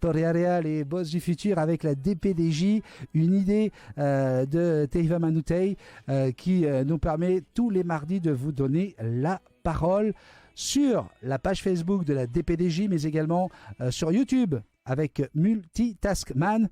Toriarea, les boss du futur avec la DPDJ, une idée de Teiva Manutei qui nous permet tous les mardis de vous donner la parole sur la page Facebook de la DPDJ, mais également sur YouTube avec Multitaskman.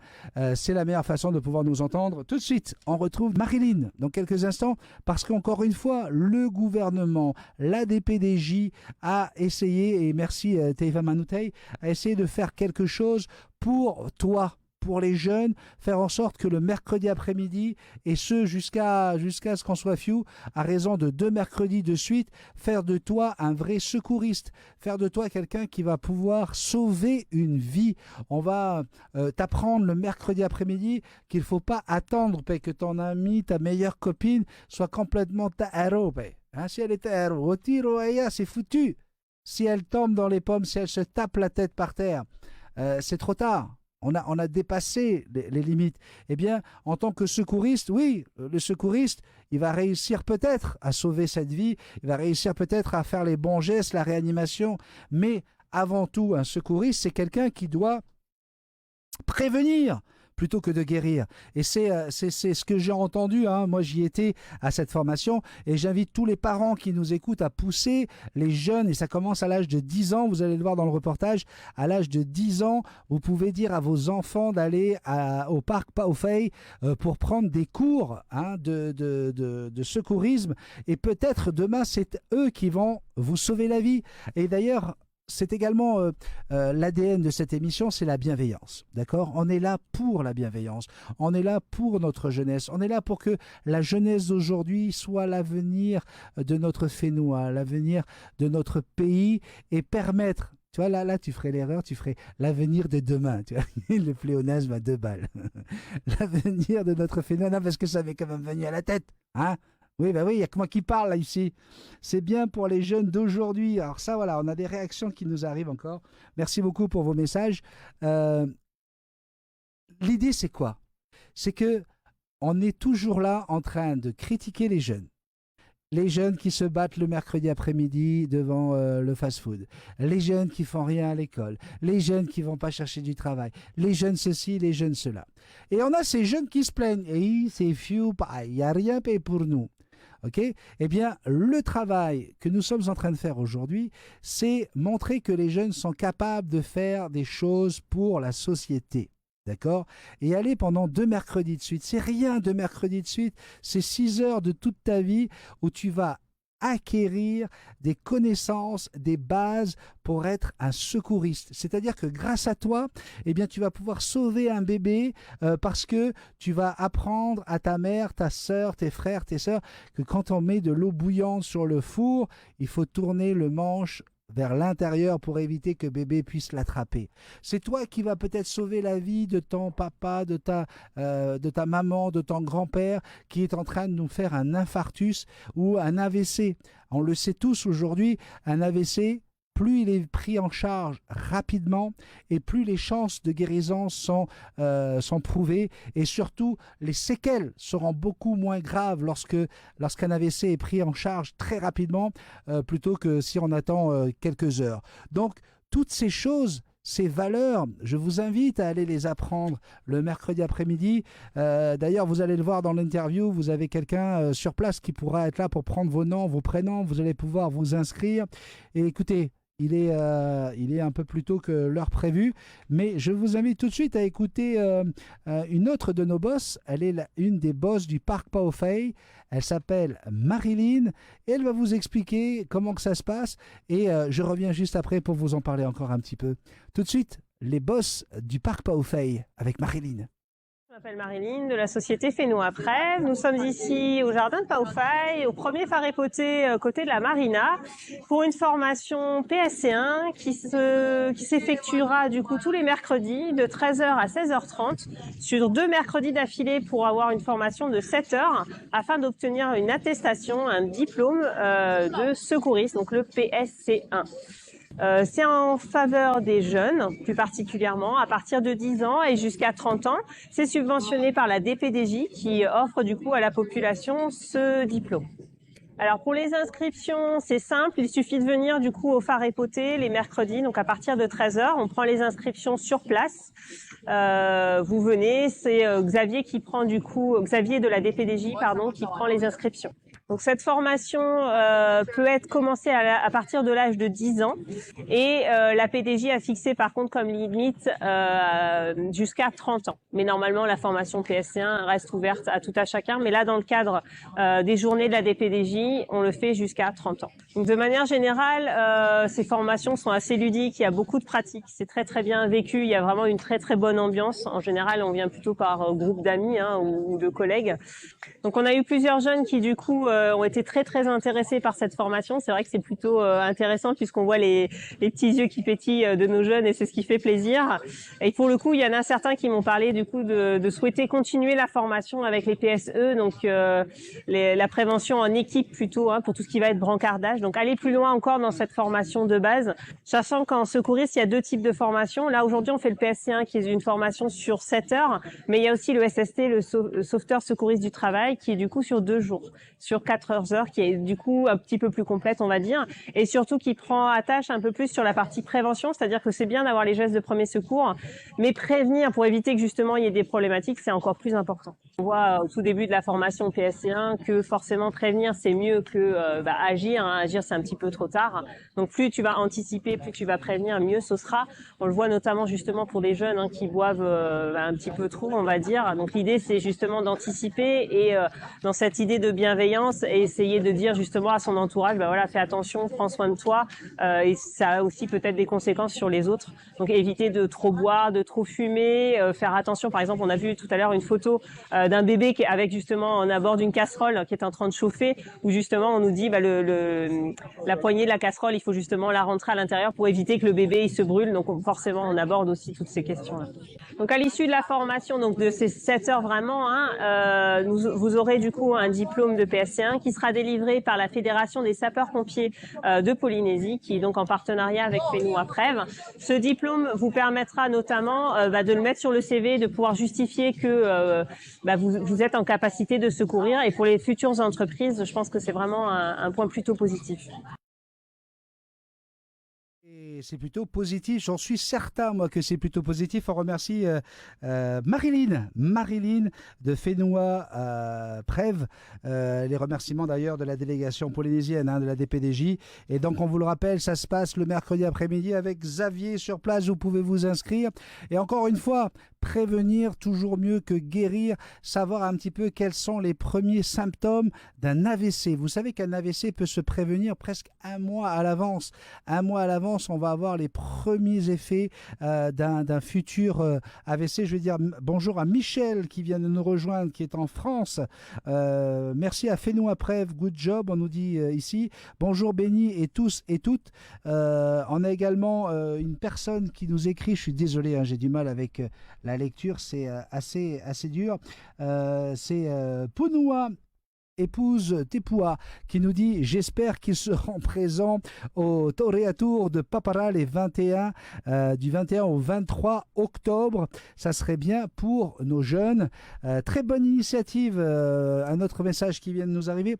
C'est la meilleure façon de pouvoir nous entendre. Tout de suite, on retrouve Marilyn dans quelques instants parce qu'encore une fois, le gouvernement, la DPDJ a essayé, et merci Teiva Manutei, a essayé de faire quelque chose pour toi, pour les jeunes, faire en sorte que le mercredi après-midi, et ce jusqu'à ce qu'on soit few, à raison de 2 mercredis de suite, faire de toi un vrai secouriste, faire de toi quelqu'un qui va pouvoir sauver une vie. On va t'apprendre le mercredi après-midi qu'il ne faut pas attendre que ton ami, ta meilleure copine soit complètement ta'aro. Hein, si elle est ta'aro, c'est foutu. Si elle tombe dans les pommes, si elle se tape la tête par terre, c'est trop tard. On a dépassé les limites. Eh bien, en tant que secouriste, oui, le secouriste, il va réussir peut-être à sauver cette vie, il va réussir peut-être à faire les bons gestes, la réanimation, mais avant tout, un secouriste, c'est quelqu'un qui doit prévenir plutôt que de guérir. Et c'est ce que j'ai entendu, hein. Moi, j'y étais à cette formation et j'invite tous les parents qui nous écoutent à pousser les jeunes, et ça commence à l'âge de 10 ans, vous allez le voir dans le reportage, à l'âge de 10 ans, vous pouvez dire à vos enfants d'aller au parc Paufei pour prendre des cours de secourisme, et peut-être demain, c'est eux qui vont vous sauver la vie. Et d'ailleurs, c'est également l'ADN de cette émission, c'est la bienveillance, d'accord? On est là pour la bienveillance, on est là pour notre jeunesse, on est là pour que la jeunesse d'aujourd'hui soit l'avenir de notre Fénois, l'avenir de notre pays, et permettre, tu vois, là tu ferais l'erreur, tu ferais l'avenir de demain, tu vois, le pléonasme à 2 balles, l'avenir de notre Fénois, non, parce que ça m'est quand même venu à la tête, hein? Oui, bah oui, il n'y a que moi qui parle là ici. C'est bien pour les jeunes d'aujourd'hui. Alors ça, voilà, on a des réactions qui nous arrivent encore. Merci beaucoup pour vos messages. L'idée, c'est quoi? C'est que on est toujours là en train de critiquer les jeunes. Les jeunes qui se battent le mercredi après-midi devant le fast-food. Les jeunes qui font rien à l'école. Les jeunes qui vont pas chercher du travail. Les jeunes ceci, les jeunes cela. Et on a ces jeunes qui se plaignent. Et c'est few, il n'y a rien payé pour nous. Ok? Eh bien, le travail que nous sommes en train de faire aujourd'hui, c'est montrer que les jeunes sont capables de faire des choses pour la société. D'accord? Et aller pendant 2 mercredis de suite. C'est rien 2 mercredis de suite. C'est 6 heures de toute ta vie où tu vas acquérir des connaissances, des bases pour être un secouriste. C'est-à-dire que grâce à toi, eh bien, tu vas pouvoir sauver un bébé parce que tu vas apprendre à ta mère, ta sœur, tes frères, tes sœurs, que quand on met de l'eau bouillante sur le four, il faut tourner le manche vers l'intérieur pour éviter que bébé puisse l'attraper. C'est toi qui vas peut-être sauver la vie de ton papa, de ta maman, de ton grand-père qui est en train de nous faire un infarctus ou un AVC. On le sait tous aujourd'hui, un AVC, plus il est pris en charge rapidement et plus les chances de guérison sont prouvées, et surtout les séquelles seront beaucoup moins graves lorsqu'un AVC est pris en charge très rapidement plutôt que si on attend quelques heures. Donc toutes ces choses, ces valeurs, je vous invite à aller les apprendre le mercredi après-midi. D'ailleurs, vous allez le voir dans l'interview, vous avez quelqu'un sur place qui pourra être là pour prendre vos noms, vos prénoms, vous allez pouvoir vous inscrire. Et écoutez, il est un peu plus tôt que l'heure prévue, mais je vous invite tout de suite à écouter une autre de nos boss. Elle est une des boss du parc Paufei. Elle s'appelle Marilyn et elle va vous expliquer comment que ça se passe. Et je reviens juste après pour vous en parler encore un petit peu. Tout de suite, les boss du parc Paufei avec Marilyn. Je m'appelle Marilyn de la société Fénois Prêve. Nous sommes ici au jardin de Paufei, au premier Farepoté côté de la marina, pour une formation PSC1 qui s'effectuera du coup tous les mercredis de 13h à 16h30 sur 2 mercredis d'affilée pour avoir une formation de 7 heures afin d'obtenir une attestation, un diplôme de secouriste, donc le PSC1. C'est en faveur des jeunes, plus particulièrement, à partir de 10 ans et jusqu'à 30 ans. C'est subventionné par la DPDJ qui offre du coup à la population ce diplôme. Alors pour les inscriptions, c'est simple, il suffit de venir du coup au phare Époté les mercredis, donc à partir de 13 h, on prend les inscriptions sur place. Vous venez, c'est Xavier qui prend du coup, Xavier de la DPDJ pardon, qui prend les inscriptions. Donc cette formation peut être commencée à partir de l'âge de 10 ans et la PDJ a fixé par contre comme limite jusqu'à 30 ans. Mais normalement la formation PSC1 reste ouverte à tout à chacun. Mais là dans le cadre des journées de la DPDJ, on le fait jusqu'à 30 ans. Donc de manière générale, ces formations sont assez ludiques, il y a beaucoup de pratiques, c'est très très bien vécu, il y a vraiment une très très bonne ambiance. En général on vient plutôt par groupe d'amis ou de collègues. Donc on a eu plusieurs jeunes qui du coup ont été très très intéressés par cette formation. C'est vrai que c'est plutôt intéressant puisqu'on voit les petits yeux qui pétillent de nos jeunes et c'est ce qui fait plaisir. Et pour le coup, il y en a certains qui m'ont parlé du coup de souhaiter continuer la formation avec les PSE, donc la prévention en équipe plutôt pour tout ce qui va être brancardage. Donc aller plus loin encore dans cette formation de base, sachant qu'en secouriste, il y a deux types de formations. Là aujourd'hui, on fait le PSC1 qui est une formation sur 7 heures, mais il y a aussi le SST, le sauveteur secouriste du travail, qui est du coup sur 2 jours, sur 4 heures, qui est du coup un petit peu plus complète, on va dire, et surtout qui prend attache un peu plus sur la partie prévention, c'est-à-dire que c'est bien d'avoir les gestes de premier secours, mais prévenir pour éviter que justement il y ait des problématiques, c'est encore plus important. On voit au tout début de la formation PSC1 que forcément prévenir c'est mieux que agir. Agir c'est un petit peu trop tard. Donc plus tu vas anticiper, plus tu vas prévenir, mieux ce sera. On le voit notamment justement pour des jeunes qui boivent un petit peu trop, on va dire. Donc l'idée c'est justement d'anticiper et dans cette idée de bienveillance et essayer de dire justement à son entourage, voilà, fais attention, prends soin de toi. Et ça a aussi peut-être des conséquences sur les autres. Donc éviter de trop boire, de trop fumer, faire attention. Par exemple, on a vu tout à l'heure une photo d'un bébé qui est avec justement en abord d'une casserole qui est en train de chauffer, où justement on nous dit la poignée de la casserole, il faut justement la rentrer à l'intérieur pour éviter que le bébé il se brûle. Donc forcément on aborde aussi toutes ces questions-là. Donc à l'issue de la formation, donc de ces 7 heures vraiment, vous aurez du coup un diplôme de PSC1 qui sera délivré par la Fédération des sapeurs-pompiers de Polynésie, qui est donc en partenariat avec Fénois-Prèves. Ce diplôme vous permettra notamment de le mettre sur le CV, de pouvoir justifier que vous êtes en capacité de secourir. Et pour les futures entreprises, je pense que c'est vraiment un point plutôt positif. Et c'est plutôt positif, j'en suis certain moi que c'est plutôt positif. On remercie Marilyn de Fénois-Prèves, les remerciements d'ailleurs de la délégation polynésienne de la DPDJ. Et donc on vous le rappelle, ça se passe le mercredi après-midi avec Xavier sur place, vous pouvez vous inscrire. Et encore une fois, prévenir toujours mieux que guérir, savoir un petit peu quels sont les premiers symptômes d'un AVC. Vous savez qu'un AVC peut se prévenir presque un mois à l'avance. Un mois à l'avance, on va avoir les premiers effets d'un futur AVC. Je vais dire bonjour à Michel qui vient de nous rejoindre, qui est en France. Merci à Fénois-Prèves, good job, on nous dit ici. Bonjour Béni et tous et toutes. On a également une personne qui nous écrit, je suis désolé, j'ai du mal avec la lecture, c'est assez dur. C'est Pounoua épouse Tepua qui nous dit j'espère qu'ils seront présents au Toréatour de Papara les 21 du 21 au 23 octobre, ça serait bien pour nos jeunes. Très bonne initiative, un autre message qui vient de nous arriver.